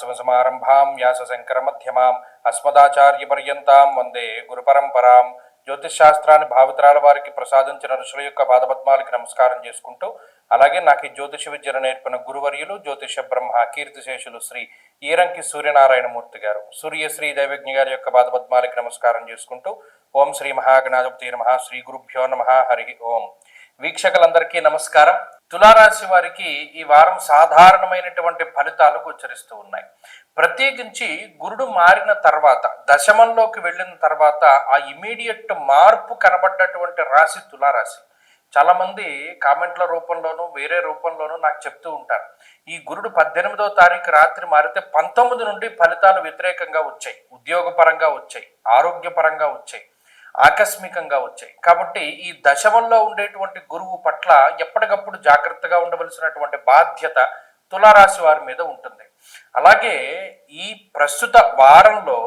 సదాశివసమారంభాం వ్యాసశంకరమధ్యమాం అస్మదాచార్యపర్యంతాం వందే గురుపరంపరాం. జ్యోతిష్ శాస్త్రాన్ని భావితరాల వారికి ప్రసాదించిన ఋషుల యొక్క పాదపద్మాలకి నమస్కారం చేసుకుంటూ, అలాగే నాకు ఈ జ్యోతిష విద్యను నేర్పిన గురువర్యులు జ్యోతిష బ్రహ్మ కీర్తిశేషులు శ్రీ ఈరంకి సూర్యనారాయణమూర్తి గారు, సూర్యశ్రీ దైవజ్ఞ గారి యొక్క పాదపద్మాలకి నమస్కారం చేసుకుంటూ, ఓం శ్రీ మహాగణాధిపతి నమః, శ్రీ గురుభ్యో నమః, హరి ఓం. వీక్షకులందరికీ నమస్కారం. తులారాశి వారికి ఈ వారం సాధారణమైనటువంటి ఫలితాలు గోచరిస్తూ ఉన్నాయి. ప్రత్యేకించి గురుడు మారిన తర్వాత, దశమంలోకి వెళ్ళిన తర్వాత ఆ ఇమీడియట్ మార్పు కనబడ్డటువంటి రాశి తులారాశి. చాలా మంది కామెంట్ల రూపంలోనూ వేరే రూపంలోనూ నాకు చెప్తూ ఉంటారు, ఈ గురుడు 18వ తారీఖు రాత్రి మారితే 19 నుండి ఫలితాలు వ్యతిరేకంగా వచ్చాయి, ఉద్యోగపరంగా వచ్చాయి, ఆరోగ్యపరంగా వచ్చాయి, ఆకస్మికంగా వచ్చాయి. కాబట్టి ఈ దశమంలో ఉండేటువంటి గురువు పట్ల ఎప్పటికప్పుడు జాగ్రత్తగా ఉండవలసినటువంటి బాధ్యత తులారాశి వారి మీద ఉంటుంది. అలాగే ఈ ప్రస్తుత వారంలో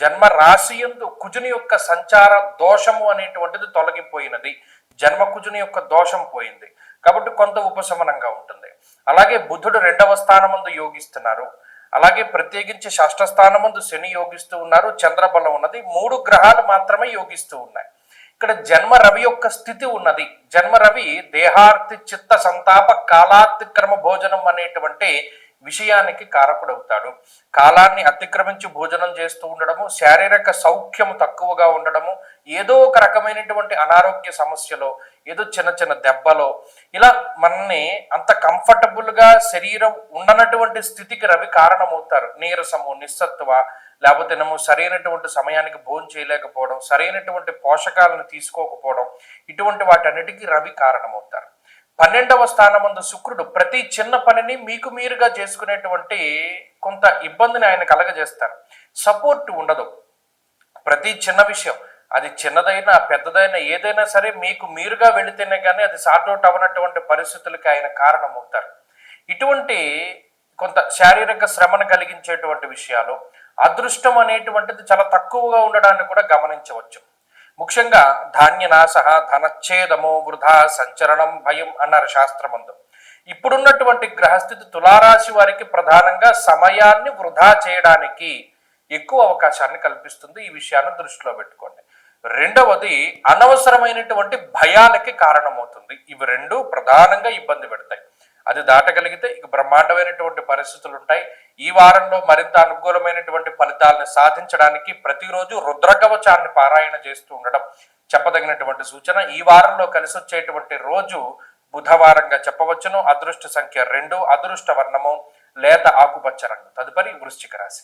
జన్మ రాశి యందు కుజుని యొక్క సంచార దోషము అనేటువంటిది తొలగిపోయినది, జన్మ కుజుని యొక్క దోషం పోయింది కాబట్టి కొంత ఉపశమనంగా ఉంటుంది. అలాగే బుధుడు 2వ స్థానమందు యోగిస్తున్నారు. అలాగే ప్రత్యేకించి 6వ స్థానమందు శని యోగిస్తూ ఉన్నారు, చంద్రబలం ఉన్నది. 3 గ్రహాలు మాత్రమే యోగిస్తూ ఉన్నాయి. ఇక్కడ జన్మ రవి యొక్క స్థితి ఉన్నది. జన్మ రవి దేహార్తి చిత్త సంతాప కాలాతిక్రమ భోజనం అనేటువంటి విషయానికి కారకుడవుతాడు. కాలాన్ని అతిక్రమించి భోజనం చేస్తూ ఉండడము, శారీరక సౌఖ్యము తక్కువగా ఉండడము, ఏదో ఒక రకమైనటువంటి అనారోగ్య సమస్యలో, ఏదో చిన్న చిన్న దెబ్బలో, ఇలా మనల్ని అంత కంఫర్టబుల్గా శరీరం ఉండనటువంటి స్థితికి రవి కారణమవుతారు. నీరసము, నిస్సత్వ, లేకపోతే సరైనటువంటి సమయానికి భోజనం చేయలేకపోవడం, సరైనటువంటి పోషకాలను తీసుకోకపోవడం, ఇటువంటి వాటన్నిటికీ రవి కారణమవుతారు. 12వ స్థానమందు శుక్రుడు ప్రతి చిన్న పనిని మీకు మీరుగా చేసుకునేటువంటి కొంత ఇబ్బందిని ఆయన కలగజేస్తారు. సపోర్ట్ ఉండదు. ప్రతి చిన్న విషయం, అది చిన్నదైనా పెద్దదైనా ఏదైనా సరే మీకు మీరుగా వెళితేనే కానీ అది సార్ట్అవుట్ అవ్వనటువంటి పరిస్థితులకి ఆయన కారణమవుతారు. ఇటువంటి కొంత శారీరక శ్రమను కలిగించేటువంటి విషయాలు, అదృష్టం అనేటువంటిది చాలా తక్కువగా ఉండడాన్ని కూడా గమనించవచ్చు. ముఖ్యంగా ధాన్యనాశ, ధనచ్ఛేదము, వృధా సంచరణం, భయం అన్నారు శాస్త్రమందు. ఇప్పుడున్నటువంటి గ్రహస్థితి తులారాశి వారికి ప్రధానంగా సమయాన్ని వృధా చేయడానికి ఎక్కువ అవకాశాన్ని కల్పిస్తుంది. ఈ విషయాన్ని దృష్టిలో పెట్టుకోండి. రెండవది అనవసరమైనటువంటి భయాలకి కారణమవుతుంది. ఇవి రెండు ప్రధానంగా ఇబ్బంది పెడతాయి. అది దాటగలిగితే ఇక బ్రహ్మాండమైనటువంటి పరిస్థితులు ఉంటాయి. ఈ వారంలో మరింత అనుకూలమైనటువంటి ఫలితాలను సాధించడానికి ప్రతిరోజు రుద్రకవచాన్ని పారాయణ చేస్తూ ఉండడం చెప్పదగినటువంటి సూచన. ఈ వారంలో కలిసి వచ్చేటువంటి రోజు బుధవారంగా చెప్పవచ్చును. అదృష్ట సంఖ్య 2, అదృష్ట వర్ణము లేత ఆకుపచ్చ రంగు. తదుపరి వృశ్చిక రాశి.